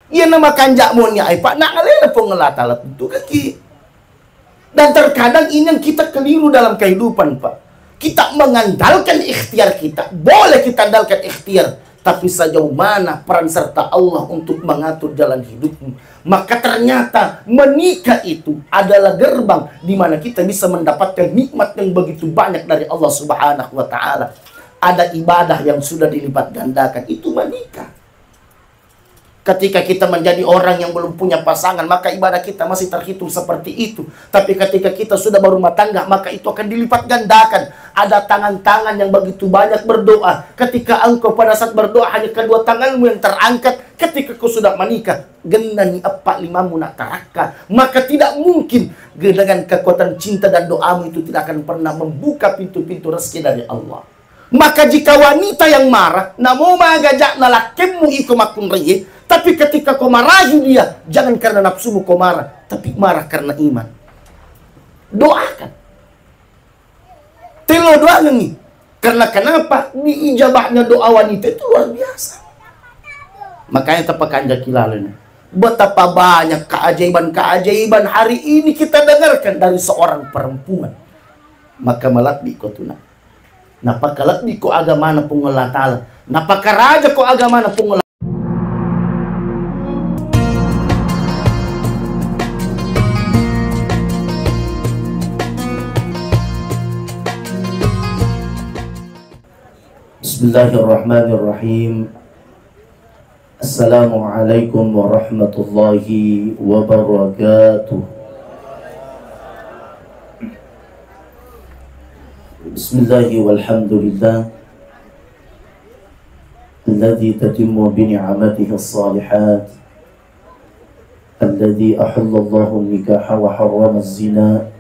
Ia nama kanjak monya ai pak nak ngalena pengelatalat itu kaki. Dan terkadang ini yang kita keliru dalam kehidupan pak. Kita mengandalkan ikhtiar kita. Boleh kita andalkan ikhtiar, tapi sejauh mana peran serta Allah untuk mengatur jalan hidupmu. Maka ternyata menikah itu adalah gerbang di mana kita bisa mendapatkan nikmat yang begitu banyak dari Allah Subhanahu wa taala. Ada ibadah yang sudah dilipat gandakan, itu menikah. Ketika kita menjadi orang yang belum punya pasangan, maka ibadah kita masih terhitung seperti itu. Tapi ketika kita sudah berumah tangga, maka itu akan dilipat gandakan. Ada tangan-tangan yang begitu banyak berdoa. Ketika engkau pada saat berdoa, hanya kedua tanganmu yang terangkat. Ketika kau sudah menikah, genani apa limamu nak taraka. Maka tidak mungkin dengan kekuatan cinta dan doamu itu tidak akan pernah membuka pintu-pintu rezeki dari Allah. Maka jika wanita yang marah, namo magajak nalakemmu iku makun reye. Tapi ketika kau marahi dia, jangan karena nafsumu kau marah, tapi marah karena iman. Doakan. Telo doa nih. Karena kenapa? Diijabahnya doa wanita itu luar biasa. Makanya tepakan jakilalan. Betapa banyak keajaiban-keajaiban hari ini kita dengarkan dari seorang perempuan. Maka melakbi ko tuna. Napaka lakbi ko agama na pungulatala. Napaka raja ko agama na pungulatala. Bismillahirrahmanirrahim. Assalamualaikum warahmatullahi wabarakatuh. Bismillahi walhamdulillah alladhi tatimmu bini'amatihi as-salihat alladhi ahallallahu nikaha wa harrama az-zina.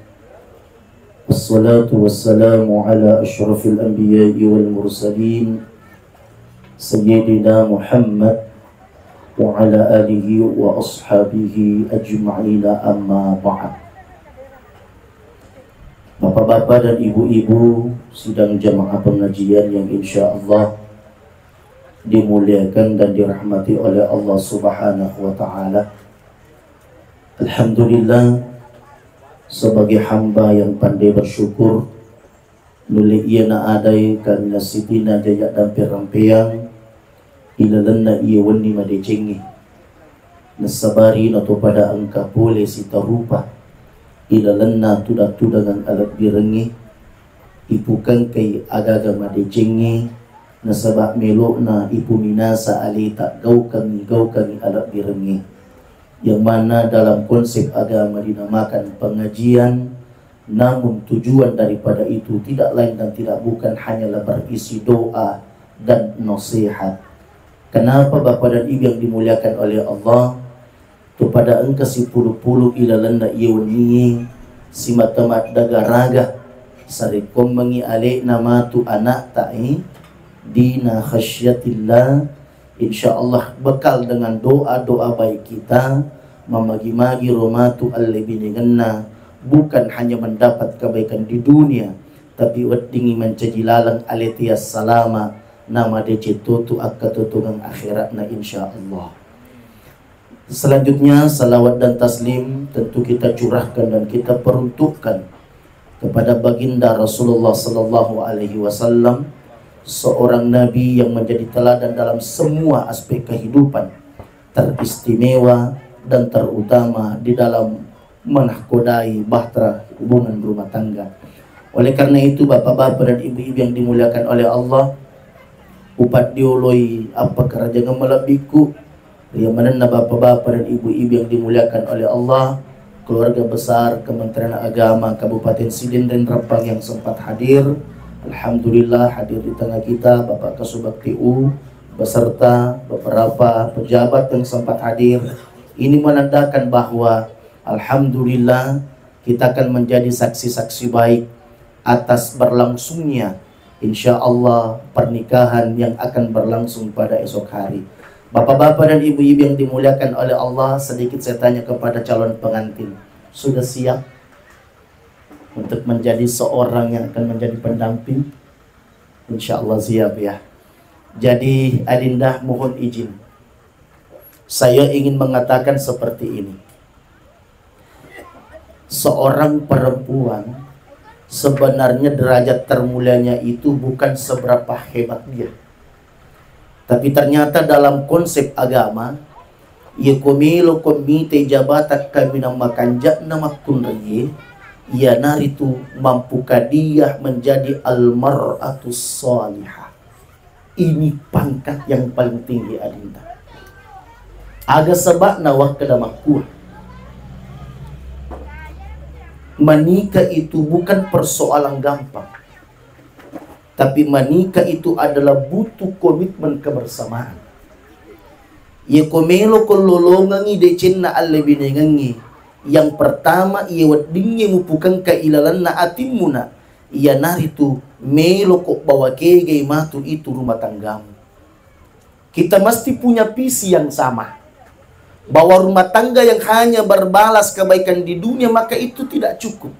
Wassalatu wassalamu ala ashrafil anbiya'i wal mursalin Sayyidina Muhammad wa ala alihi wa ashabihi ajma'ina amma ba'd. Bapak-bapak dan ibu-ibu sidang jamaah pengajian yang insya Allah dimuliakan dan dirahmati oleh Allah Subhanahu wa ta'ala. Alhamdulillah, sebagai hamba yang pandai bersyukur, nuli ia na adai karena sitina jaya dampir rampiang ilalanna ia wani madecengi nasabari atau pada angka boleh sita rupa ilalanna tudatu dengan alat birengi ipukan kay agaga madecengi nasabak melok na ipu minasa alita gau kami alat birengi, yang mana dalam konsep agama dinamakan pengajian, namun tujuan daripada itu tidak lain dan tidak bukan hanyalah berisi doa dan nasihat. Kenapa Bapak dan Ibu yang dimuliakan oleh Allah, kepada engkau si puluh-puluh ilalanda iwani si matamat dagaraga sarikom mengi ale nama tu anak ta'i dina khasyatillah. InsyaAllah bekal dengan doa-doa baik kita memagi-magi romatu al-lebiniganna, bukan hanya mendapat kebaikan di dunia, tapi weddingi mencajilalang aletias salama nama decetutu akatutungang akhiratna insyaallah. Selanjutnya salawat dan taslim tentu kita curahkan dan kita peruntukkan kepada baginda Rasulullah sallallahu alaihi wasallam, seorang nabi yang menjadi teladan dalam semua aspek kehidupan, teristimewa dan terutama di dalam menahkodai bahtera hubungan rumah tangga. Oleh karena itu bapak-bapak dan ibu-ibu yang dimuliakan oleh Allah, upat dioloi apa kerajaan melabiku yang mana bapak-bapak dan ibu-ibu yang dimuliakan oleh Allah, keluarga besar Kementerian Agama Kabupaten Sidin Rempang yang sempat hadir. Alhamdulillah hadir di tengah kita Bapak Kasubag TU beserta beberapa pejabat yang sempat hadir. Ini menandakan bahwa alhamdulillah kita akan menjadi saksi-saksi baik atas berlangsungnya insya Allah pernikahan yang akan berlangsung pada esok hari. Bapak-bapak dan ibu-ibu yang dimuliakan oleh Allah, sedikit saya tanya kepada calon pengantin, sudah siap untuk menjadi seorang yang akan menjadi pendamping? Insya Allah siap ya. Jadi Adinda mohon izin Saya ingin mengatakan seperti ini. Seorang perempuan sebenarnya derajat termulianya itu bukan seberapa hebat dia. Tapi ternyata dalam konsep agama, ya komilo komite jabatan kami namakan nama kunriye, ya naritu mampu kadiah menjadi almar'atus salihah. Ini pangkat yang paling tinggi adinda. Aga sebab nawak kedamakuah. Menikah itu bukan persoalan gampang. Tapi menikah itu adalah butuh komitmen kebersamaan. Ya komelo kololongangi decenna alle binengangi. Yang pertama ia wadingnya mupukan kailalan na atimuna. Ia naritu melo kok bawa kegay matu itu rumah tanggamu. Kita mesti punya visi yang sama. Bahwa rumah tangga yang hanya berbalas kebaikan di dunia, maka itu tidak cukup.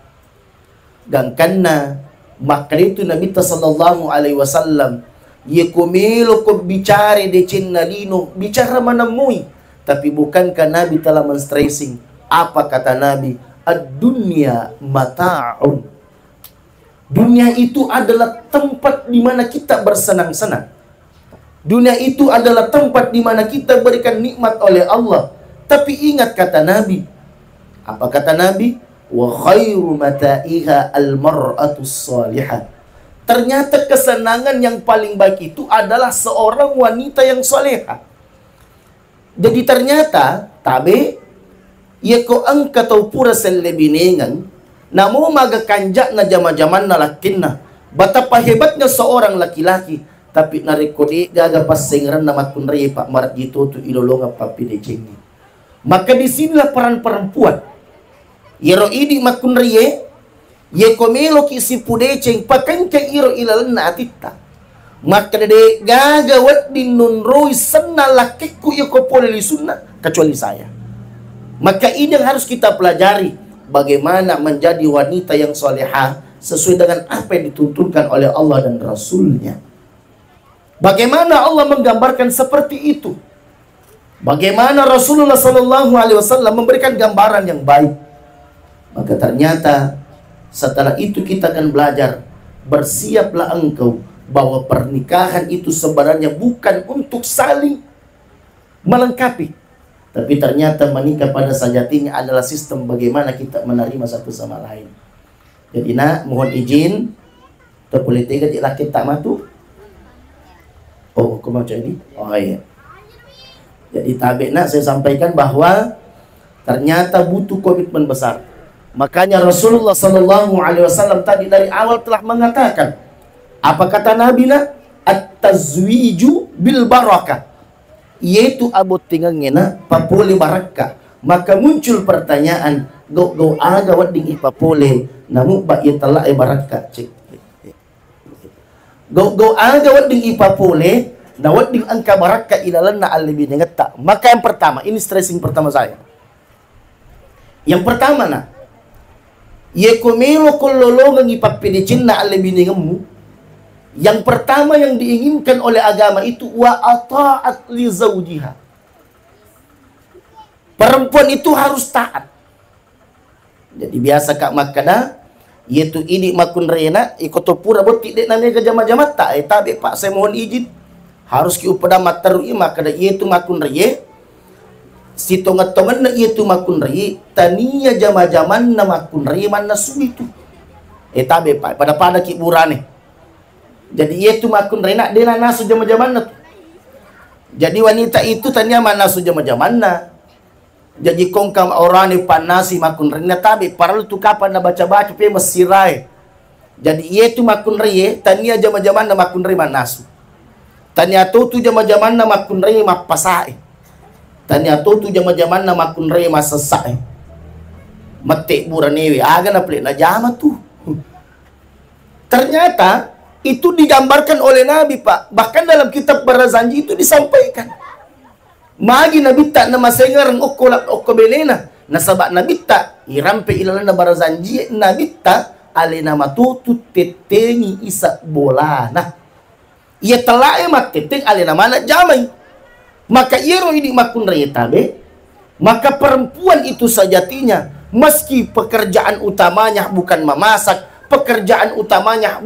Dan karena maka itu Nabi sallallahu alaihi wasallam ye komelo ko bicara de cennalino bicara menemui, tapi bukankah Nabi telah men-stressing apa kata Nabi? Ad-dunya mata'un. Dunia itu adalah tempat di mana kita bersenang-senang. Dunia itu adalah tempat di mana kita berikan nikmat oleh Allah. Tapi ingat kata Nabi. Apa kata Nabi? Wa khairu mata'iha al-mar'atus salihah. Ternyata kesenangan yang paling baik itu adalah seorang wanita yang salehah. Jadi ternyata tabe ya ko ang katawpura sa lebinengan namo magakanjak na jama-jaman na lakinna. Betapa hebatnya seorang laki-laki, tapi narekodi gaga pasengran na matunray pak marat gitu tu ilolonga papideceng. Maka disinilah peran perempuan. Yero idi makunriye, ye komelo ki si pudeceng pakan ke iro ilalan na atita. Maka de gagawat din nunroy sana lakiku ye kopole li sunnah kecuali saya. Maka ini yang harus kita pelajari, bagaimana menjadi wanita yang solehah sesuai dengan apa yang dituntunkan oleh Allah dan Rasulnya. Bagaimana Allah menggambarkan seperti itu. Bagaimana Rasulullah Sallallahu Alaihi Wasallam memberikan gambaran yang baik. Maka ternyata setelah itu kita akan belajar, bersiaplah engkau bahwa pernikahan itu sebenarnya bukan untuk saling melengkapi, tapi ternyata menikah pada sejatinya adalah sistem bagaimana kita menerima satu sama lain. Jadi nak mohon izin, terpolitik laki tak matu. Oh, kau mau jadi? Oh iya. Jadi tabe nak saya sampaikan bahwa ternyata butuh komitmen besar. Makanya Rasulullah Sallallahu Alaihi Wasallam tadi dari awal telah mengatakan, apa kata Nabi nak? At-tazwiju bil barakah, yaitu abot tingangnya papole barakah. Maka muncul pertanyaan, go aga wading ipapole, namu ba itala barakah cek. Go aga wading ipapole. Nah, wading angka baraka ilalan na alibi ngeta. Maka yang pertama, ini stressing pertama saya. Yang pertama na, ye komelo kololongan ipapidicin na alibi ngemu. Yang pertama yang diinginkan oleh agama itu wa ata'at li zawjiha. Perempuan itu harus taat. Jadi biasa kak makana, yaitu ini makun rena ikotopura bot tidak namanya jama-jama tak. Tabe pak saya mohon izin. Harus ki upada matarui maka da itu makun reye si tongat-tongan na itu makun reye tania jama-jaman na makun reye man nasu itu tabe pa pada ki burane. Jadi itu makun reye nak dena nasu jama-jaman na. Jadi wanita itu tania man nasu jama-jaman na. Jadi kongkam orane panasi makun reye na tabe paralu tu kapan na baca-baca pe mesirai. Jadi itu makun reye tania jama-jaman na makun reye man nasu. Tanya tu jama-jaman na makun rey mapasai. Tanya tu jama-jaman na makun rey masasai. Mate buranewi aga na plek na jama tu. Ternyata itu digambarkan oleh Nabi pak. Bahkan dalam kitab Barazanji itu disampaikan. Magi Nabi tak na masengarang okko belena. Nasabak Nabi tak irampe ilalan na Barazanji Nabi tak alena matutu tetengi isa bola. Nah, ia telah emak keting alina mana jamai. Maka iro ini makun raya tabe. Maka perempuan itu sejatinya, meski pekerjaan utamanya bukan memasak, pekerjaan utamanya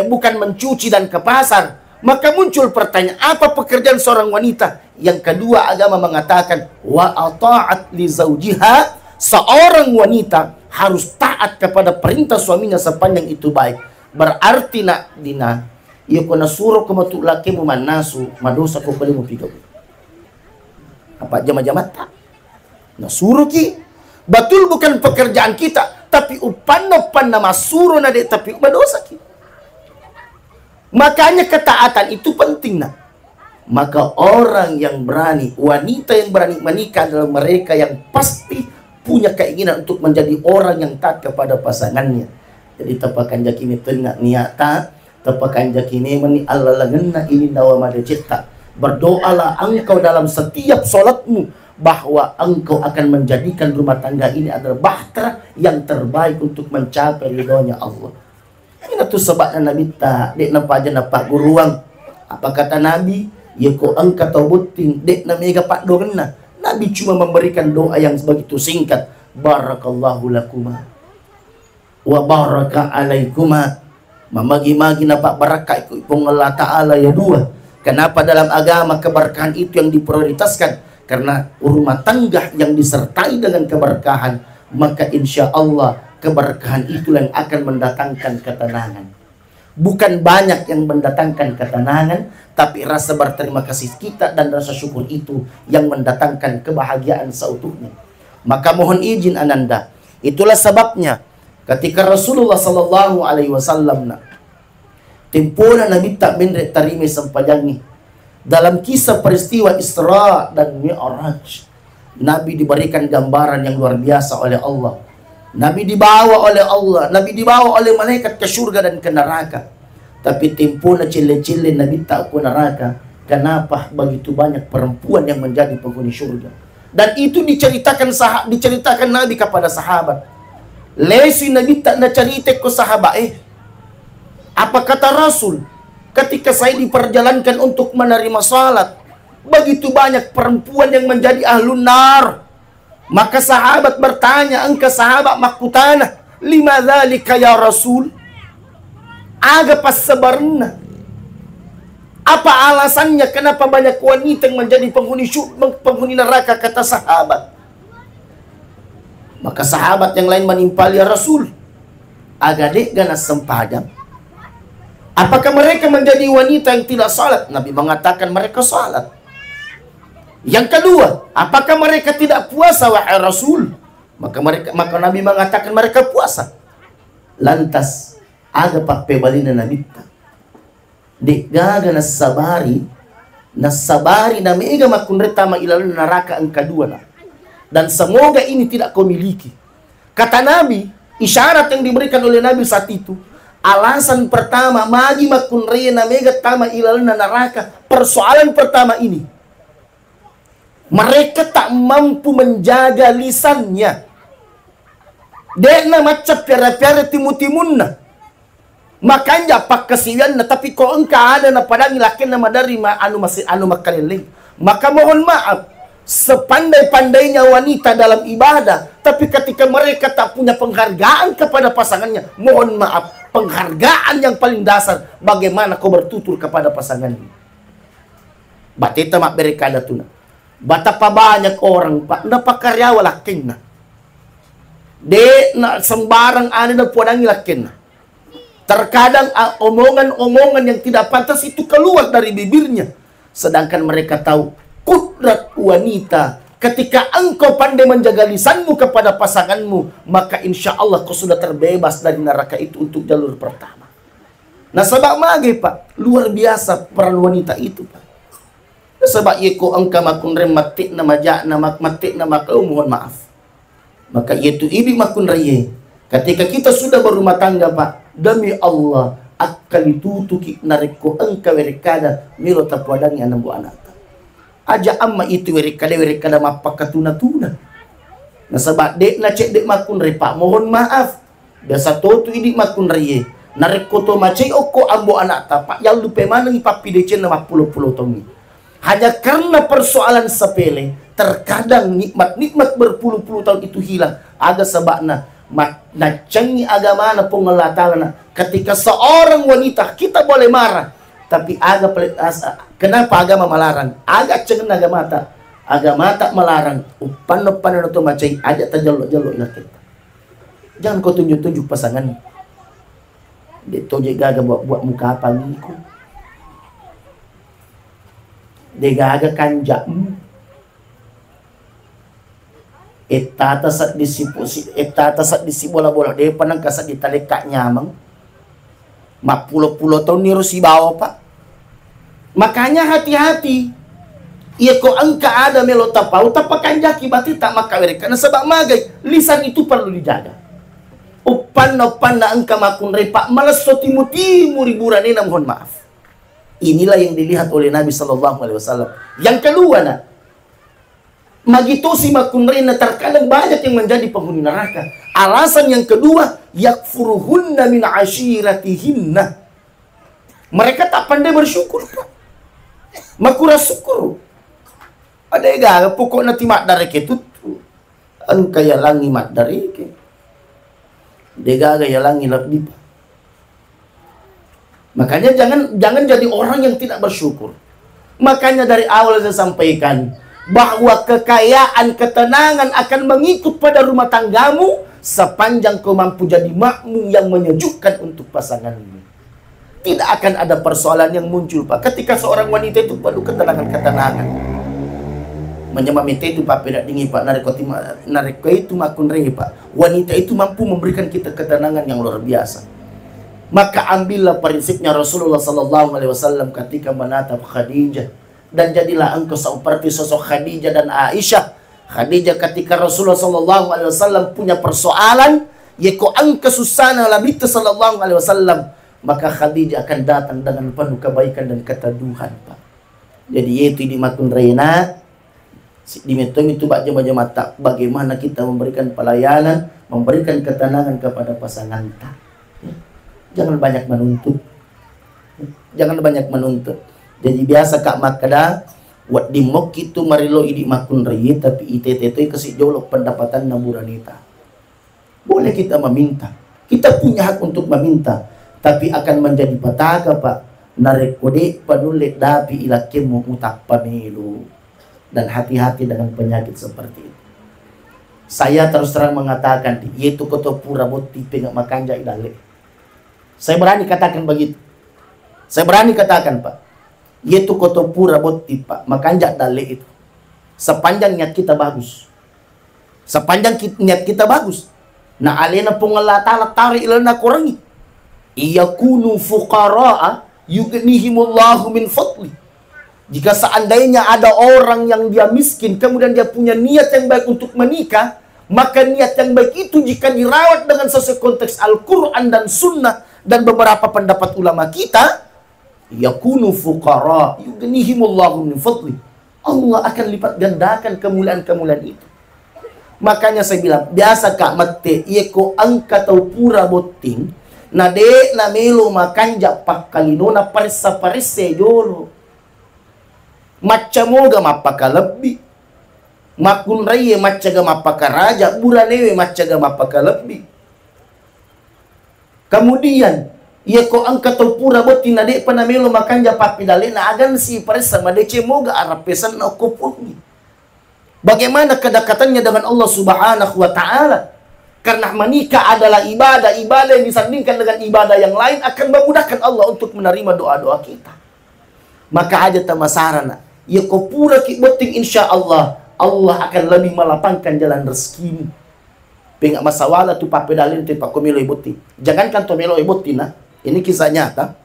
bukan mencuci dan ke pasar, maka muncul pertanyaan, apa pekerjaan seorang wanita? Yang kedua, agama mengatakan wa ata'at li zaujiha, seorang wanita harus taat kepada perintah suaminya sepanjang itu baik. Berarti nak dina, ia kena suruh ke matu laki mu manasu, madosa ko bali mu pigaw. Apa jama-jama tak? Nah suruh ki, betul bukan pekerjaan kita, tapi upan nama suruh nade tapi madosa ki. Makanya ketaatan itu penting nak. Maka orang yang berani, wanita yang berani menikah adalah mereka yang pasti punya keinginan untuk menjadi orang yang taat kepada pasangannya. Jadi tepakan jakini tengah niata, tepakan jakini meni Allah lagena ini nawa mada cipta. Berdoalah engkau dalam setiap solatmu bahwa engkau akan menjadikan rumah tangga ini adalah bahtera yang terbaik untuk mencapai ridhonya Allah. Ini tuh sebabnya Nabi tak dek nampak aja nampak guruang. Apa kata Nabi? Ya ko engkau tahu buting dek namanya pak dogena. Nabi cuma memberikan doa yang begitu singkat. Barakallahu lakuma wa baraka alaikuma. Mamagi-magi nampak barakah ikut Allah Ta'ala ya dua. Kenapa dalam agama keberkahan itu yang diprioritaskan? Karena rumah tangga yang disertai dengan keberkahan, maka insya Allah keberkahan itu yang akan mendatangkan ketenangan. Bukan banyak yang mendatangkan ketenangan, tapi rasa berterima kasih kita dan rasa syukur itu yang mendatangkan kebahagiaan seutuhnya. Maka mohon izin Ananda, itulah sebabnya ketika Rasulullah Sallallahu Alaihi Wasallam tempona Nabi tak menre tarime sampajangi dalam kisah peristiwa Isra dan Mi'raj, Nabi diberikan gambaran yang luar biasa oleh Allah. Nabi dibawa oleh Allah, Nabi dibawa oleh malaikat ke surga dan ke neraka. Tapi tempona cile-cile Nabi tak ke neraka. Kenapa begitu banyak perempuan yang menjadi penghuni surga? Dan itu diceritakan Nabi kepada sahabat. Lesi Nabi tak nak cerita ke sahabat apa kata Rasul? Ketika saya diperjalankan untuk menerima salat, begitu banyak perempuan yang menjadi ahlun nar. Maka sahabat bertanya, engkau sahabat makutana, lima dzalika ya Rasul? Aga pas sebarna. Apa alasannya kenapa banyak wanita yang menjadi penghuni neraka, kata sahabat. Maka sahabat yang lain menimpali ya Rasul, agak ganas sempadam. Apakah mereka menjadi wanita yang tidak salat? Nabi mengatakan mereka salat. Yang kedua, apakah mereka tidak puasa wahai Rasul? Maka Nabi mengatakan mereka puasa. Lantas aga pakai balina Nabi ta. Dek gaga nasabari na mega makun retama ilalan neraka engka dua na. Dan semoga ini tidak kau miliki. Kata Nabi, isyarat yang diberikan oleh Nabi saat itu, alasan pertama magi makun rena mega tama ilalan neraka. Persoalan pertama ini, mereka tak mampu menjaga lisannya. Dekna macam piara-piara timu-timunna. Makanya pak kesian na, tapi kok engkau ada na padang laki nama dari anu makaliling. Maka mohon maaf, sepandai-pandainya wanita dalam ibadah, tapi ketika mereka tak punya penghargaan kepada pasangannya, mohon maaf, penghargaan yang paling dasar bagaimana kau bertutur kepada pasangannya. Batita mak berekada tuna. Betapa banyak orang pak napa karyawan lakinna. De na sembarang ada na podangi lakinna. Terkadang omongan-omongan yang tidak pantas itu keluar dari bibirnya. Sedangkan mereka tahu kudrat wanita. Ketika engkau pandai menjaga lisanmu kepada pasanganmu, maka insya Allah kau sudah terbebas dari neraka itu untuk jalur pertama. Nah sebab mage pak, luar biasa peran wanita itu pak. Sebab yeko engkau makun rem matik nama jak nama matik nama kau mohon maaf. Maka yaitu ibi makun raye. Ketika kita sudah berumah tangga pak, demi Allah akan ditutuki nariko engkau werekada milo tapuadangi anak bu anak. Aja amma itu werekada mapaka tuna-tuna. Nah sebab dek na cek dek makun repa mohon maaf. Biasa tu idik makun raye. Nariko to macai oko ambo anak tapak yang lupa mana ipapi dece nama pulau-pulau tongi. Hanya karena persoalan sepele, terkadang nikmat-nikmat berpuluh-puluh tahun itu hilang. Ada sebabnya, nacengi agama na pengelatana. Ketika seorang wanita, kita boleh marah, tapi kenapa agama melarang? Agak cengen agama tak melarang. Upan-upan itu macam aja terjelok-jelok ilah kita. Jangan kau tunjuk-tunjuk pasangan. Dia tojek gaga buat muka apa niku. Dia gaga kanjak. Etata sat disi bola-bola. Dia panang kasat di talekak nyamang. Mak pulau-pulau tahun ni rusi bawa pak. Makanya hati-hati. Ia ko angka ada melo tapau tapakan jaki bati tak makawiri. Karena sebab magai lisan itu perlu dijaga. Upan na angka makun repak malas so timu riburan ini mohon maaf. Inilah yang dilihat oleh Nabi SAW. Yang kedua nak, magito si makun rena terkadang banyak yang menjadi penghuni neraka. Alasan yang kedua, yakfuruhunna min ashiratihinna. Mereka tak pandai bersyukur. Makura syukur. Ada yang pokok nanti mak dari itu angka yalangi mak dari itu. Dega yalangi lebih. Makanya jangan jadi orang yang tidak bersyukur. Makanya dari awal saya sampaikan bahwa kekayaan, ketenangan akan mengikut pada rumah tanggamu sepanjang kau mampu jadi makmum yang menyejukkan untuk pasanganmu. Tidak akan ada persoalan yang muncul, Pak. Ketika seorang wanita itu perlu ketenangan. Menyemamita itu Pak, pedak dingin Pak, nareko itu makun rehi Pak. Wanita itu mampu memberikan kita ketenangan yang luar biasa. Maka ambillah prinsipnya Rasulullah SAW ketika menatap Khadijah. Dan jadilah engkau seperti sosok Khadijah dan Aisyah. Khadijah ketika Rasulullah SAW punya persoalan, yaitu angka susana labita SAW, maka Khadijah akan datang dengan penuh kebaikan dan keteduhan Pak. Jadi yaitu di makun reina. Di metode itu baca mata bagaimana kita memberikan pelayanan, memberikan ketenangan kepada pasangan kita. Jangan banyak menuntut. Jangan banyak menuntut. Jadi biasa Kak Makada wat di mok itu marilo idi makun reye tapi ITT itu kasih jolok pendapatan naburanita. Boleh kita meminta. Kita punya hak untuk meminta, tapi akan menjadi petaka Pak. Narekode panulik dapi ilakemu utak panilu. Dan hati-hati dengan penyakit seperti itu. Saya terus terang mengatakan, yaitu koto pura boti pengak makanja idale. Saya berani katakan begitu. Saya berani katakan Pak, yaitu koto pura boti Pak, makanja idale itu. Sepanjang niat kita bagus. Sepanjang niat kita bagus. Nah alena pengelatala tari ilana kurangi. Iyakunu fuqara'a yughnihimullahu min fadli. Jika seandainya ada orang yang dia miskin, kemudian dia punya niat yang baik untuk menikah, maka niat yang baik itu jika dirawat dengan sesuai konteks Al-Quran dan Sunnah dan beberapa pendapat ulama kita, yakunu fuqara yughnihimullahu min fadli. Allah akan lipat gandakan kemuliaan-kemuliaan itu. Makanya saya bilang, biasa Kak Mate, yeko angka tau pura boting, nade na melo makanja pakalino na parisa-parise jolo. Macamoga mapaka lebih, makun raya macaga mapaka raja, buranewe macaga mapaka lebih. Kemudian ia ko angkat pura boti nade panamelo makanja papi dale na agan si paresa madece moga arapesan na kupuni. Bagaimana kedekatannya dengan Allah Subhanahu wa taala? Karena menikah adalah ibadah yang disandingkan dengan ibadah yang lain akan memudahkan Allah untuk menerima doa-doa kita. Maka aja tamasarana ya kau pura ki beting insya Allah akan lebih melapangkan jalan rezekimu. Pengak masawala tu papedalin tu pak komelo iboti. Jangankan tomelo iboti nah. Ini kisah nyata.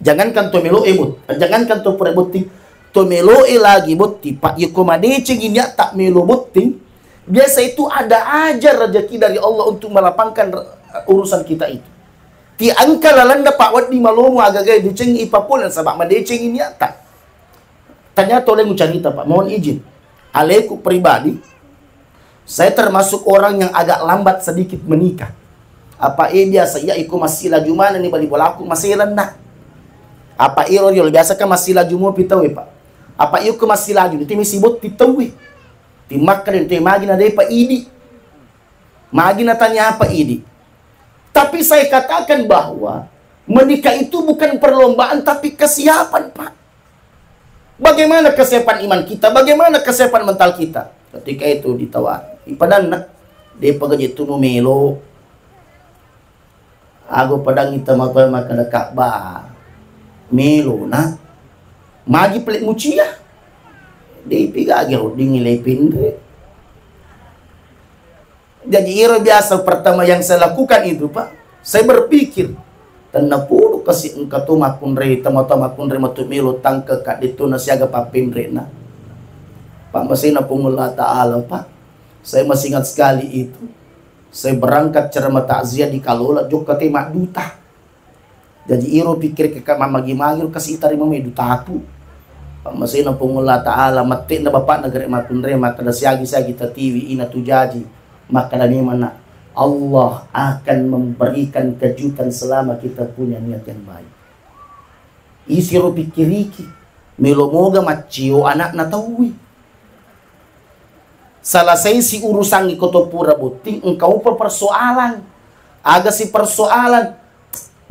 Jangankan tomelo ibot, jangankan to pura iboti, tomelo lagi boti pak ya komadece gini tak melo boti. Biasa itu ada aja rezeki dari Allah untuk melapangkan urusan kita itu. Ti angka lalanda pak wadi malomo agak-agak deceng ipapulan sabak madeceng ini tak. Tanya tolong cerita Pak, mohon izin. Aleku pribadi, saya termasuk orang yang agak lambat sedikit menikah. Apa biasa ya iku masih laju mana nih bali bola aku masih rendah. Apa iro biasa kan masih laju mau pitau Pak. Apa iyo ke masih lagi nanti misibot titawi timakan nanti magi na pa idi magi na tanya apa idi. Tapi saya katakan bahwa menikah itu bukan perlombaan tapi kesiapan, Pak. Bagaimana kesiapan iman kita, bagaimana kesiapan mental kita ketika itu ditawar ipadan na dia pagaji itu melo aku padang kita makan Ka'bah melo na magi pelik mucia dia pigagi roding nilai pindre. Jadi iro biasa pertama yang saya lakukan itu, Pak, saya berpikir tanah puluh kasih engkau tu makunre tama-tama kunre matu milo tangke kat itu nasiaga papindre na Pak masih na pungula ta'ala, Pak. Saya masih ingat sekali itu. Saya berangkat ceramah takziah di Kalola juga tema duta. Jadi iro pikir ke mamagi-magir kasih itari mame duta aku. Pak masih na pungula ta'ala mati na bapak negeri makunre maka nasiagi-siagi TV ina tujaji. Maka dari mana Allah akan memberikan kejutan selama kita punya niat yang baik. Isiro pikiriki melomoga macio anak na tawi. Selesai si urusan ikoto pura buting engkau persoalan. Aga si persoalan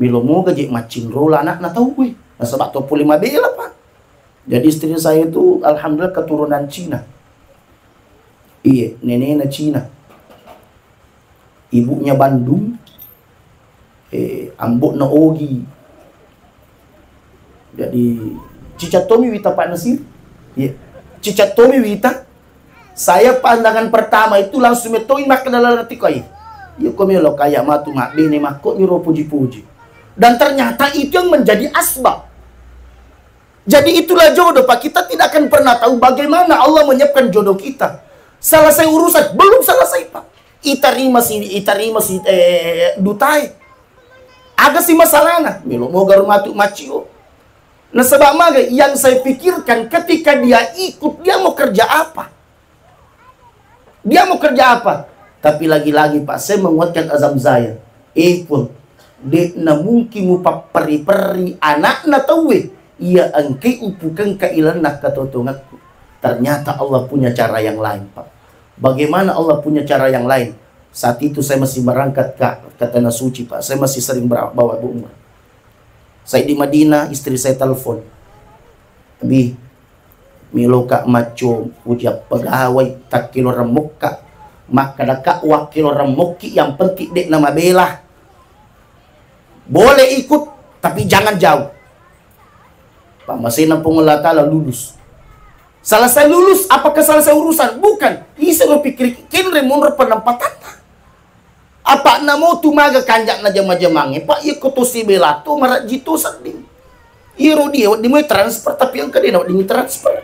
melomoga jek macin rola anak na tawi. Nah sebab 25 bela, Pak. Jadi istri saya itu alhamdulillah keturunan Cina. Iya, neneknya Cina. Ibunya Bandung, ambuk na Ogi. Jadi Cicat Tommy Wita Pak Nasir, Cicat Tommy Wita. Saya pandangan pertama itu langsung metoin mak dalam hati kau. Yuk kau melo kayak matu mak bini mak kok nyuruh puji-puji. Dan ternyata itu yang menjadi asbab. Jadi itulah jodoh, Pak. Kita tidak akan pernah tahu bagaimana Allah menyiapkan jodoh kita. Selesai urusan belum selesai, Pak. Itarima si dutai agak si masalahnya milo mau garumatu macio. Nah sebab maga yang saya pikirkan ketika dia ikut dia mau kerja apa, tapi lagi-lagi Pak saya menguatkan azam saya pun dek na mungkin mupa peri-peri anak na tawe ia angke upukan kailan nak katotongakku. Ternyata Allah punya cara yang lain, Pak. Bagaimana Allah punya cara yang lain? Saat itu saya masih berangkat ke Tanah Suci, Pak. Saya masih sering bawa umrah. Saya di Madinah, istri saya telepon. Abi, milo kak maco ujiap pegawai tak kilo remuk kak. Maka kak wakil remuki yang penting dek nama bela. Boleh ikut, tapi jangan jauh. Pak masih nampung Allah Ta'ala lulus. Selesai lulus, apakah selesai urusan? Bukan. Isa lo pikir kinre mundur penempatan. Apa namo tu maga kanjak na jama-jamange. Pak iya kotosi bela tu marak jitu seding. Iro dia di mau transfer tapi yang kedua di transfer.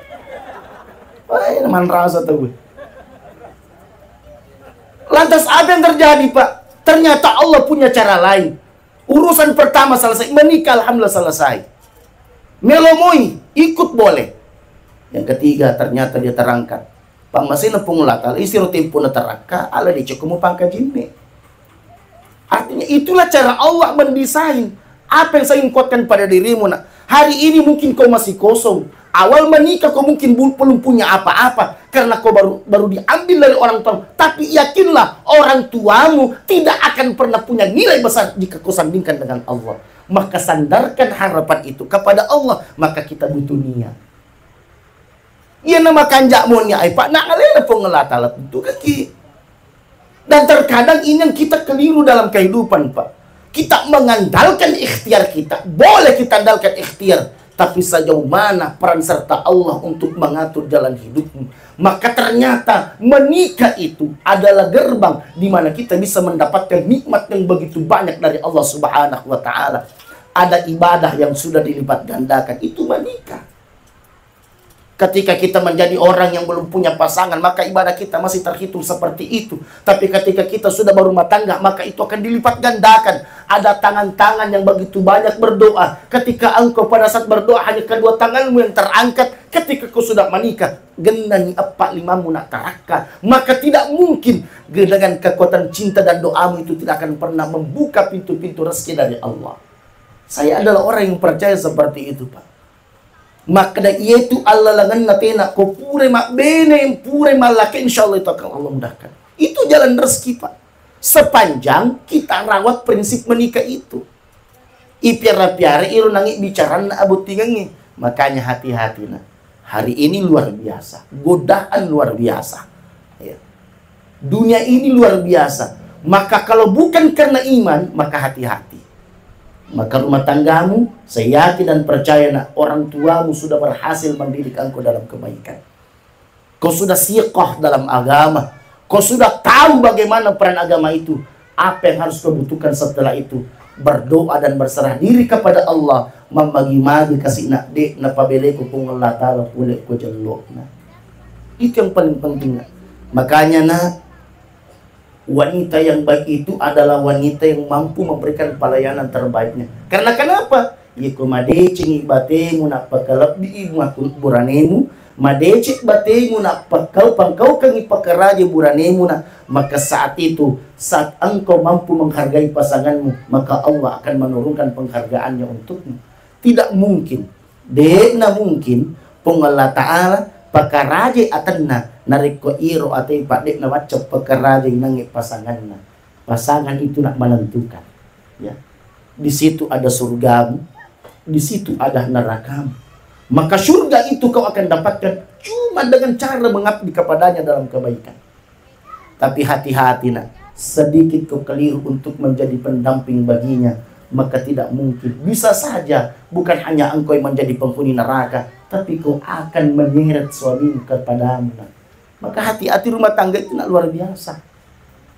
Wah, man rasa tuh gue. Lantas apa yang terjadi, Pak? Ternyata Allah punya cara lain. Urusan pertama selesai, menikah alhamdulillah selesai. Melomoi ikut boleh. Yang ketiga ternyata dia terangkat. Pak masih nepung latal isi rutin pun terangkat ala dicukumu pangka jinne. Artinya itulah cara Allah mendesain. Apa yang saya ingatkan pada dirimu nak. Hari ini mungkin kau masih kosong. Awal menikah kau mungkin belum punya apa-apa karena kau baru diambil dari orang tua. Tapi yakinlah orang tuamu tidak akan pernah punya nilai besar jika kau sandingkan dengan Allah. Maka sandarkan harapan itu kepada Allah. Maka kita butuh niat. Ia nama kanjak monya ai Pak nak alena pengelatalat itu kaki. Dan terkadang ini yang kita keliru dalam kehidupan, Pak. Kita mengandalkan ikhtiar kita. Boleh kita andalkan ikhtiar, tapi sejauh mana peran serta Allah untuk mengatur jalan hidupmu. Maka ternyata menikah itu adalah gerbang di mana kita bisa mendapatkan nikmat yang begitu banyak dari Allah Subhanahu wa taala. Ada ibadah yang sudah dilipat gandakan, itu menikah. Ketika kita menjadi orang yang belum punya pasangan, maka ibadah kita masih terhitung seperti itu. Tapi ketika kita sudah berumah tangga, maka itu akan dilipat gandakan. Ada tangan-tangan yang begitu banyak berdoa. Ketika engkau pada saat berdoa, hanya kedua tanganmu yang terangkat. Ketika kau sudah menikah, genani apa limamu nak taraka. Maka tidak mungkin dengan kekuatan cinta dan doamu itu tidak akan pernah membuka pintu-pintu rezeki dari Allah. Saya adalah orang yang percaya seperti itu, Pak. Maka da itu Allah langan natena ko pure mak bene pure malake insyaallah itu akan Allah mudahkan. Itu jalan rezeki, Pak. Sepanjang kita rawat prinsip menikah itu. Ipiara-piara iru nangi bicara na abut tingangi. Makanya hati-hati nah. Hari ini luar biasa, godaan luar biasa. Ya. Dunia ini luar biasa. Maka kalau bukan karena iman, maka hati-hati. Maka rumah tanggamu, saya yakin dan percaya nak orang tuamu sudah berhasil mendidik engkau dalam kebaikan. Kau sudah siqah dalam agama. Kau sudah tahu bagaimana peran agama itu. Apa yang harus kau butuhkan setelah itu. Berdoa dan berserah diri kepada Allah. Membagi-magi kasih nak dek, nak pabele ko kung Allah ta'ala pulih ko jalok na. Itu yang paling penting. Makanya nak, wanita yang baik itu adalah wanita yang mampu memberikan pelayanan terbaiknya. Karena kenapa? Yiku madecing ibatemu nak pakalap di ibu buranemu, madecik batemu nak pakau pangkau kang ipakaraja buranemu na. Maka saat itu, saat engkau mampu menghargai pasanganmu, maka Allah akan menurunkan penghargaannya untukmu. Tidak mungkin, na mungkin, pung Allah Ta'ala pakaraja atanna narik ko iro atay padik na wacap pagkaraja nangi pasangan na. Pasangan itu nak menentukan. Ya. Di situ ada surgamu, di situ ada nerakamu. Maka surga itu kau akan dapatkan cuma dengan cara mengabdi kepadanya dalam kebaikan. Tapi hati-hati nak, sedikit kau keliru untuk menjadi pendamping baginya, maka tidak mungkin. Bisa saja bukan hanya engkau yang menjadi penghuni neraka, tapi kau akan menyeret suamimu kepadamu. Maka hati-hati rumah tangga itu luar biasa.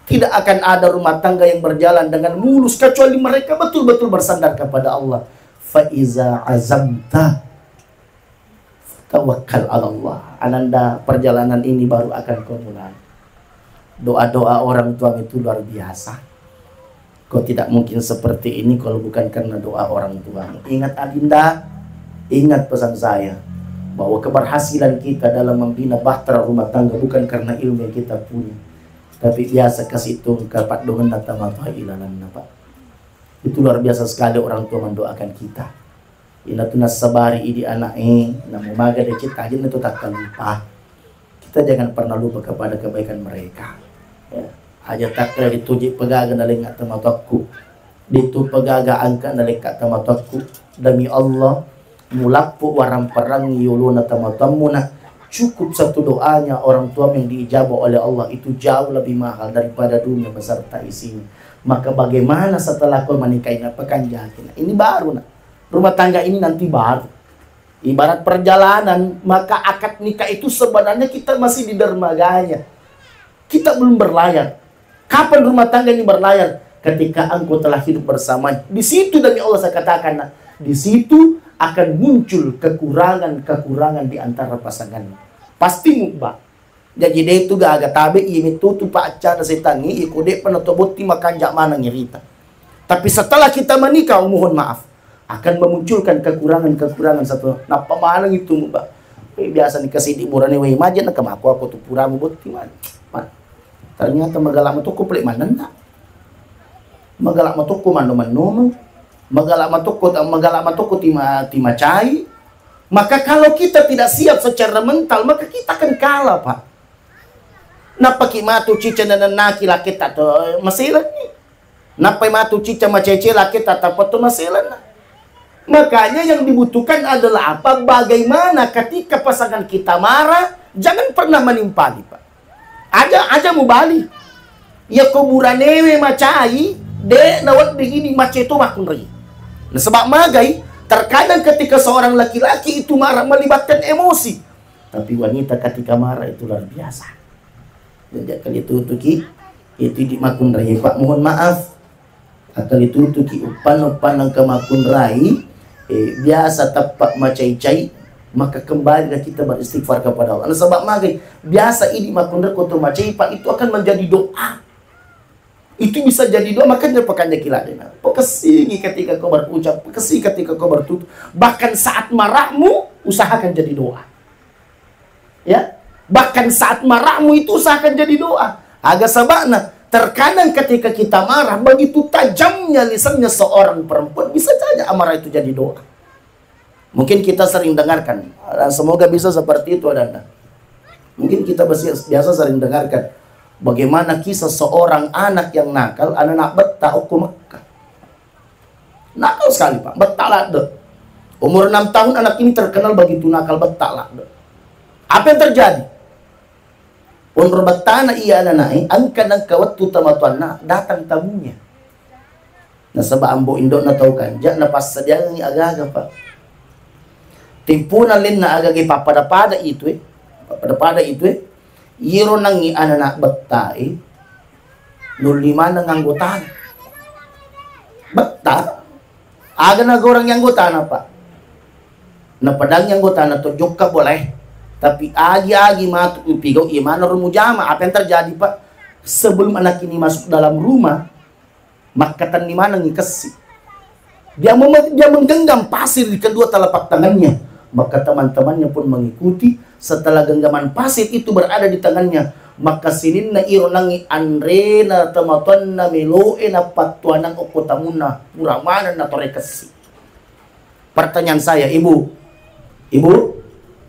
Tidak akan ada rumah tangga yang berjalan dengan mulus kecuali mereka betul-betul bersandar kepada Allah. Faiza azamta tawakkal ala Allah. Ananda, perjalanan ini baru akan kau mulai. Doa-doa orang tua itu luar biasa. Kau tidak mungkin seperti ini kalau bukan karena doa orang tua. Ingat Adinda, ingat pesan saya. Bahwa keberhasilan kita dalam membina bahtera rumah tangga bukan karena ilmu yang kita punya, tapi biasa kasih tungkal pat dengan data mata ilalan Pak. Itu luar biasa sekali orang tua mendoakan kita. Ina tunas sabari idi anak namu maga de cita aja itu tak lupa. Kita jangan pernah lupa kepada kebaikan mereka. Ya. Aja tak dituji pegaga dalam kata mataku, ditu pegaga angka dalam kata mataku demi Allah. Mulapu warang perang yuluna tamatamuna. Cukup satu doanya orang tua yang diijabah oleh Allah itu jauh lebih mahal daripada dunia beserta isinya. Maka bagaimana setelah kau menikahi pekan yakin? Ini baru nak. Rumah tangga ini nanti baru. Ibarat perjalanan, maka akad nikah itu sebenarnya kita masih di dermaganya. Kita belum berlayar. Kapan rumah tangga ini berlayar? Ketika engkau telah hidup bersamanya. Di situ demi Allah saya katakan nak, di situ akan muncul kekurangan-kekurangan di antara pasangan. Pasti mubah. Jadi dia itu gak agak tabe ini tuh pak acara setangi ikude penotoboti makan jak mana nyerita. Tapi setelah kita menikah, mohon maaf, akan memunculkan kekurangan-kekurangan satu. Nah pemahaman itu mubah. Biasa dikasih di burane wei majen nak aku tuh puramu boti mana. Ternyata magalak matuku pelik mana nak. Magalak matuku mano-mano. Magalak matuku tima cai. Maka kalau kita tidak siap secara mental, maka kita akan kalah, Pak. Napa ki matu cica dan naki laki tato masilan ni. Napa matu cica macece laki tato poto masilan. Makanya yang dibutuhkan adalah apa? Bagaimana ketika pasangan kita marah, jangan pernah menimpali, Pak. Aja mau balik. Ya kuburanewe macai, de nawat begini maceto makunri. Nah, sebab magai, terkadang ketika seorang laki-laki itu marah melibatkan emosi. Tapi wanita ketika marah itu luar biasa. Jadi kali itu di makun rai Pak, mohon maaf. Kali itu upan yang ke makun rai, biasa tapak macai-cai, maka kembali kita beristighfar kepada Allah. Nah, sebab magai, biasa ini makun rai kotor macai Pak, itu akan menjadi doa. Itu bisa jadi doa, makanya pekannya kiladena. Pekesingi ketika kau berucap, pekesingi ketika kau bertutur. Bahkan saat marahmu, usahakan jadi doa. Ya, bahkan saat marahmu itu usahakan jadi doa. Agak sabakna, terkadang ketika kita marah, begitu tajamnya lisannya seorang perempuan, bisa saja amarah itu jadi doa. Mungkin kita sering dengarkan, semoga bisa seperti itu adanda. Mungkin kita biasa sering dengarkan bagaimana kisah seorang anak yang nakal, anak betah ke Mekah. Nakal sekali Pak, betah lah deh. Umur 6 tahun anak ini terkenal begitu nakal, betah lah deh. Apa yang terjadi? Umur betah iya anak angka waktu tamatuan datang tamunya. Nah sebab ambo indok na tahu kan, jak na pas sadia ni aga-aga Pak. Timpunan lin na agagi papada itu papada itu yiro nangi anak betai nulima nang anggota beta aga na orang yang anggota na Pak na padang yang anggota na to joka boleh tapi agi matu pigo imana rumujama. Apa yang terjadi Pak sebelum anak ini masuk dalam rumah makatan di mana ngikesi dia menggenggam pasir di kedua telapak tangannya. Maka teman-temannya pun mengikuti. Setelah genggaman pasir itu berada di tangannya, maka sinin na iro nangi andre na tamatuan na meloe na patuanang okotamuna puramanan na torekasi. Pertanyaan saya, ibu,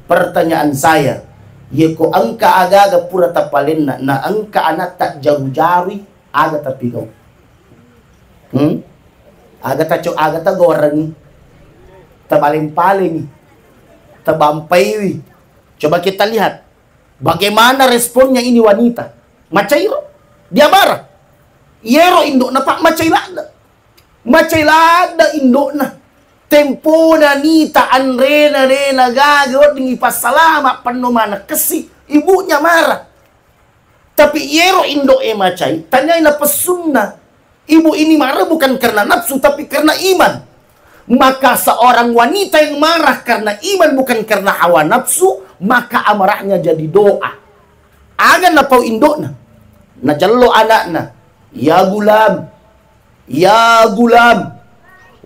pertanyaan saya, yeko angka aga pura tapalin na angka anak tak jauh-jari aga tapigau. Aga ta goreng, tabaling-paling, tabampai. Coba kita lihat bagaimana responnya ini wanita. Macairo, dia marah. Yero indok na Pak macailada. Macailada indok na. Tempo na nita anrena rena gagawat ng ipasalama panomana kasi ibunya marah. Tapi yero indok macay, tanyay na pasunna. Ibu ini marah bukan karena nafsu tapi karena iman. Maka seorang wanita yang marah karena iman bukan karena hawa nafsu, maka amarahnya jadi doa. Agan na pau indokna, na jallo anakna, ya gulam,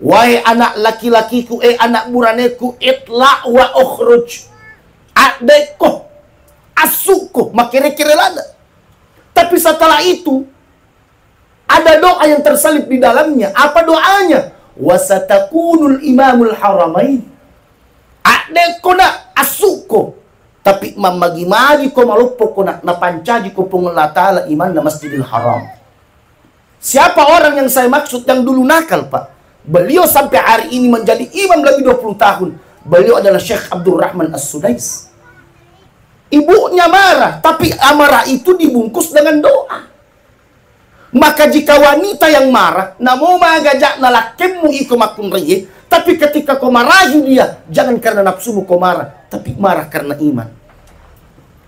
wahai anak laki-lakiku, anak buraneku, itla wa ukhruj, adeko, asuko, makire-kire lada. Tapi setelah itu ada doa yang tersalip di dalamnya. Apa doanya? Wasatakunul imamul haramain. Adeko na asuko. Tapi mamagi-magi ko malupok ko na napancaji ko pengelatala iman na Masjidil Haram. Siapa orang yang saya maksud yang dulu nakal Pak? Beliau sampai hari ini menjadi imam lebih 20 tahun. Beliau adalah Syekh Abdurrahman As-Sudais. Ibunya marah, tapi amarah itu dibungkus dengan doa. Maka jika wanita yang marah, namo magajak na lakemmu iko makun reye, tapi ketika kau marahi dia, jangan karena nafsumu kau marah, tapi marah karena iman.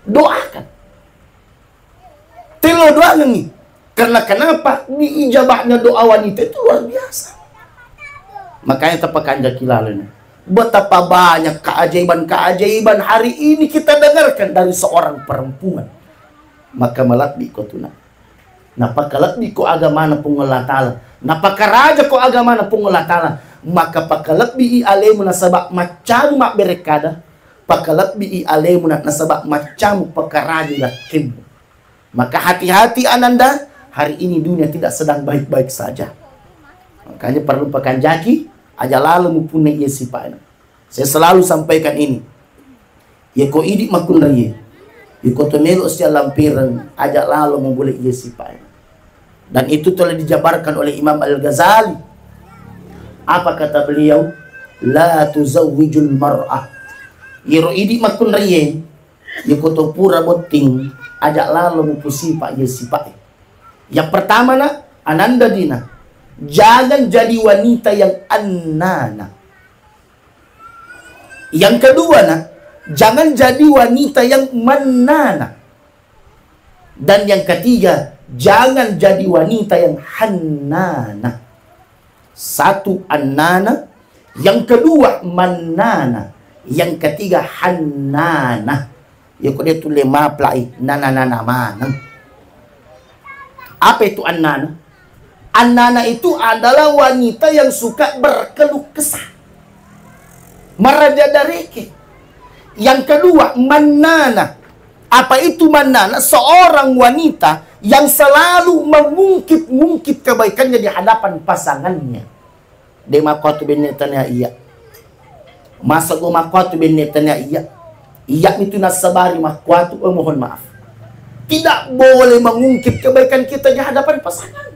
Doakan. Telo doa nih. Karena kenapa? Diijabahnya doa wanita itu luar biasa. Makanya tepakan jakilalnya. Betapa banyak keajaiban-keajaiban hari ini kita dengarkan dari seorang perempuan. Maka malakbi kotuna. Napakalat ko agama na pungulatala. Napakaraja ko agama na pungulatala. Maka pakalat bi alemu na sabak macam mak berekada. Pakalat bi alemu na sabak macam pakaraja lakim. Maka hati-hati ananda. Hari ini dunia tidak sedang baik-baik saja. Makanya perlu pakan jaki. Aja lalu mupunai ia sipain. Saya selalu sampaikan ini. Ya ko idik makun raya. Ya ko tomelo siya lampiran. Aja lalu memboleh ia sipain. Dan itu telah dijabarkan oleh Imam Al-Ghazali. Apa kata beliau? La tuzawwijul mar'ah. Iro idi makun riye. Yikoto pura boting. Ajak lalu mupusi pak yesipai. Yang pertama na, ananda dina. Jangan jadi wanita yang annana. Yang kedua na, jangan jadi wanita yang mannana. Dan yang ketiga, jangan jadi wanita yang hannana. Satu annana, yang kedua mannana, yang ketiga hannana. Ya kau dia tulis maplai nana mana. Apa itu annana? Annana itu adalah wanita yang suka berkeluh kesah, meraja dareke. Yang kedua mannana. Apa itu mannana? Seorang wanita yang selalu mengungkit-ungkit kebaikannya di hadapan pasangannya. Dema qatu binatanya iya. Masa go makwatu benetanya iya itu nasabari makwatu, mohon maaf. Tidak boleh mengungkip kebaikan kita di hadapan pasangan.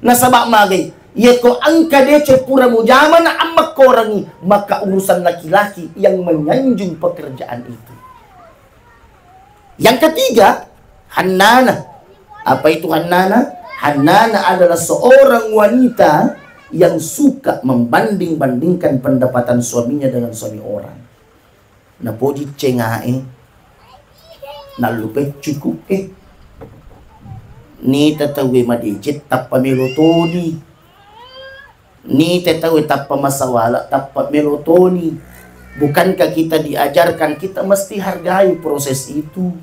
Nasabak magay, yeko angka dece pura mujama na amak korangi, maka urusan laki-laki yang menyanjung pekerjaan itu. Yang ketiga, Hannana. Apa itu Hannana? Hannana adalah seorang wanita yang suka membanding-bandingkan pendapatan suaminya dengan suami orang. Na podi cengae, na lupa cukup ni tatawi madijit tappa melotoni, ni tatawi tappa masawala tappa melotoni. Bukankah kita diajarkan kita mesti hargai proses itu?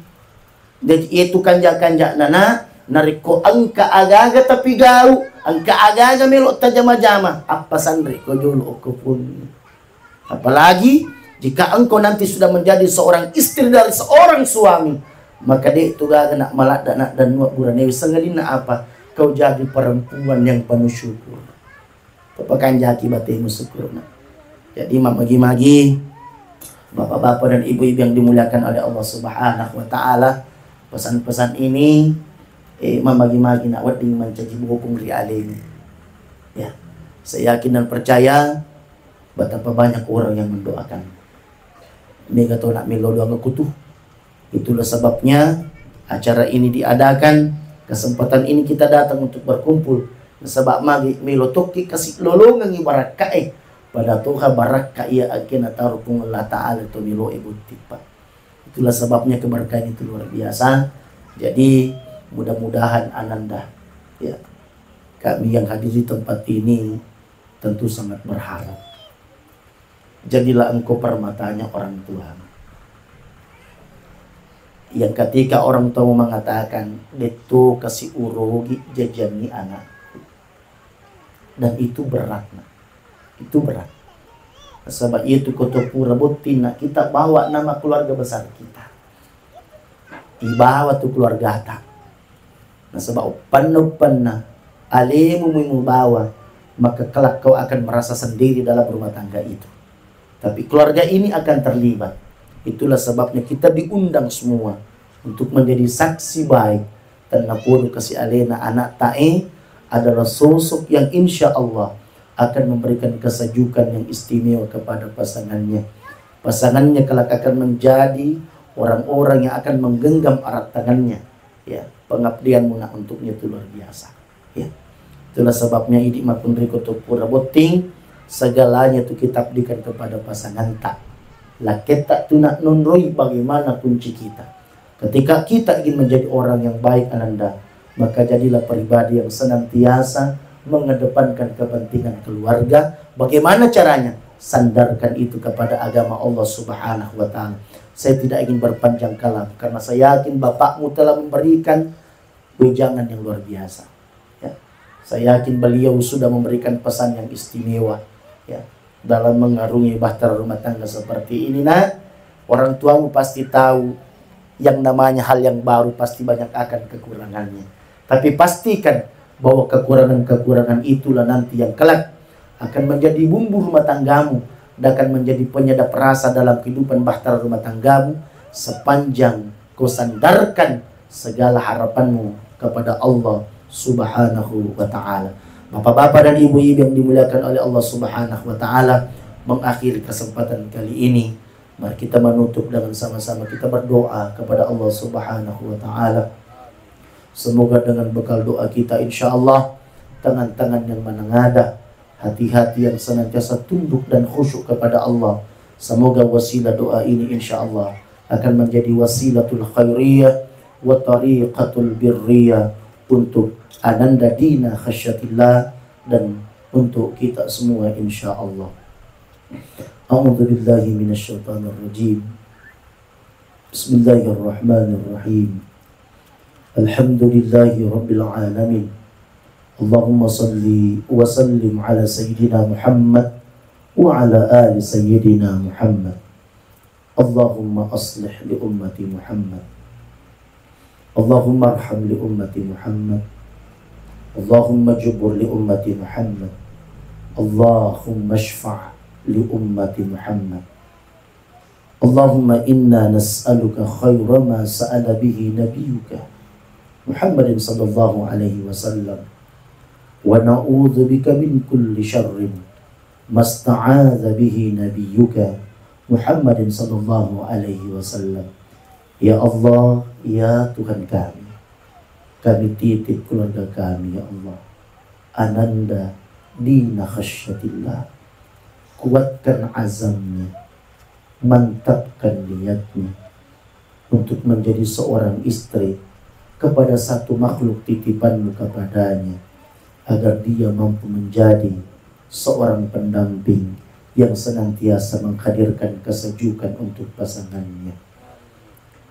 Dan itu kanja-kanja nana nariko angka agaga tapi gau, angka agaga melot tajama-jama apa sandri ko dulu ko pun. Apalagi jika engkau nanti sudah menjadi seorang istri dari seorang suami, maka dia itu gak nak malak dan nuak buranewi sengalina apa kau jadi perempuan yang penuh syukur. Tepakan jaki batemu syukur. Jadi magi-magi bapak-bapak dan ibu-ibu yang dimuliakan oleh Allah Subhanahu wa taala, pesan-pesan ini magi-magi nak wading mencaci buhukung rialin. Ya, saya yakin dan percaya betapa banyak orang yang mendoakan. Mega to nak milo doang kutuh. Itulah sebabnya acara ini diadakan, kesempatan ini kita datang untuk berkumpul. Sebab magi milo toki kasih lolongan ibarat kae pada Tuhan barakah ia akhirnya taruh Allah Ta'ala itu milo tipa. Itulah sebabnya keberkahan itu luar biasa. Jadi mudah-mudahan Ananda, ya, kami yang hadir di tempat ini tentu sangat berharap. Jadilah engkau permatanya orang tua. Yang ketika orang tua mengatakan itu kasih urugi jajani anak, dan itu berat, itu berat. Sebab itu kota pura botina kita bawa nama keluarga besar kita, dibawa tuh keluarga tak. Nah sebab panna alimu bawa, maka kelak kau akan merasa sendiri dalam rumah tangga itu. Tapi keluarga ini akan terlibat. Itulah sebabnya kita diundang semua untuk menjadi saksi baik. Dan napodo kasih alena anak tae adalah sosok yang insya Allah akan memberikan kesejukan yang istimewa kepada pasangannya. Pasangannya kelak akan menjadi orang-orang yang akan menggenggam erat tangannya. Ya, pengabdian muna untuknya itu luar biasa. Ya, itulah sebabnya idik mapun riko pura boting. Segalanya itu kita abdikan kepada pasangan tak. Lah kita tu nak nunroi bagaimana kunci kita. Ketika kita ingin menjadi orang yang baik Ananda, maka jadilah pribadi yang senantiasa mengedepankan kepentingan keluarga. Bagaimana caranya? Sandarkan itu kepada agama Allah Subhanahu wa taala. Saya tidak ingin berpanjang kalam karena saya yakin bapakmu telah memberikan wejangan yang luar biasa. Ya. Saya yakin beliau sudah memberikan pesan yang istimewa. Ya, dalam mengarungi bahtera rumah tangga seperti ini. Nah, orang tuamu pasti tahu yang namanya hal yang baru pasti banyak akan kekurangannya. Tapi pastikan bahwa kekurangan-kekurangan itulah nanti yang kelak akan menjadi bumbu rumah tanggamu dan akan menjadi penyedap rasa dalam kehidupan bahtera rumah tanggamu sepanjang kau sandarkan segala harapanmu kepada Allah Subhanahu wa ta'ala. Bapak-bapak dan ibu-ibu yang dimuliakan oleh Allah Subhanahu wa ta'ala, mengakhiri kesempatan kali ini, mari kita menutup dengan sama-sama kita berdoa kepada Allah Subhanahu wa ta'ala. Semoga dengan bekal doa kita insya Allah, tangan-tangan yang menengadah, hati-hati yang senantiasa tunduk dan khusyuk kepada Allah, semoga wasilah doa ini insya Allah akan menjadi wasilatul khairiyah wa tariqatul birriyah untuk Ananda dina khasyatillah dan untuk kita semua insya Allah. A'udzu billahi minasyaitonir rajim. Bismillahirrahmanirrahim. Alhamdulillahi rabbil alamin. Allahumma salli wa sallim ala sayyidina Muhammad wa ala ali sayyidina Muhammad. Allahumma aslih li ummati Muhammad. Allahumma arham li ummati Muhammad. Allahumma jubur li ummati Muhammad. Allahumma shfa' li ummati Muhammad. Allahumma inna nas'aluka khaira ma sa'ala bihi nabiyyuka Muhammadin sallallahu alaihi wasallam wa na'udzu bika min kulli syarrin masta'adza bihi nabiyyuka Muhammadin sallallahu alaihi wasallam. Ya Allah, ya Tuhan kami titip keluarga kami ya Allah, ananda dina khasyatillah, kuatkan azamnya, mantapkan niatnya untuk menjadi seorang istri kepada satu makhluk titipanmu kepadanya, agar dia mampu menjadi seorang pendamping yang senantiasa menghadirkan kesejukan untuk pasangannya.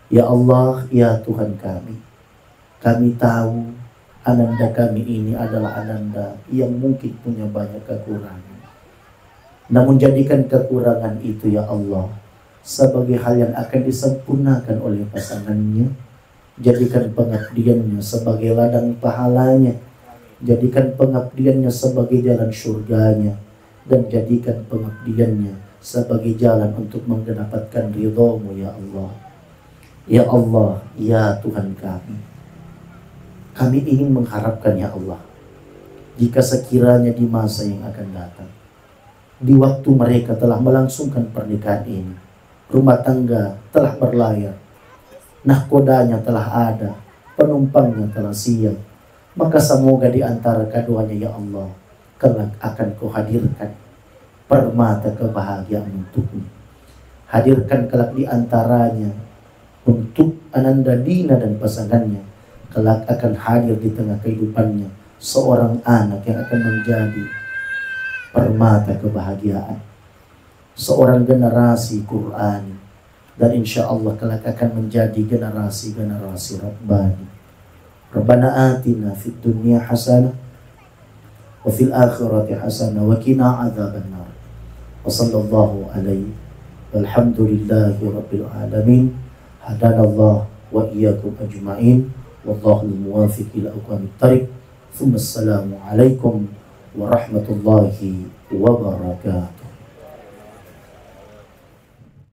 Ya Allah, ya Tuhan kami tahu ananda kami ini adalah ananda yang mungkin punya banyak kekurangan. Namun jadikan kekurangan itu ya Allah sebagai hal yang akan disempurnakan oleh pasangannya. Jadikan pengabdiannya sebagai ladang pahalanya. Jadikan pengabdiannya sebagai jalan surganya. Dan jadikan pengabdiannya sebagai jalan untuk mendapatkan ridhamu ya Allah. Ya Allah, ya Tuhan kami ingin mengharapkan ya Allah, jika sekiranya di masa yang akan datang, di waktu mereka telah melangsungkan pernikahan ini, rumah tangga telah berlayar, nahkodanya telah ada, penumpangnya telah siap, maka semoga di antara keduanya ya Allah kelak akan Kau hadirkan permata kebahagiaan untuknya. Hadirkan kelak di antaranya untuk ananda dina dan pasangannya, kelak akan hadir di tengah kehidupannya seorang anak yang akan menjadi permata kebahagiaan, seorang generasi Qur'ani, dan insya Allah kelak akan menjadi generasi-generasi Rabbani. Rabbana atina fid dunya hasanah wa fil akhirati hasanah wa qina adzabannar. Wa sallallahu alaihi walhamdulillahi rabbil alamin. Hadanallah wa iyyakum ajma'in. Wallahul muwaffiq ila aqwamit thariq. Assalamu alaikum warahmatullahi wabarakatuh.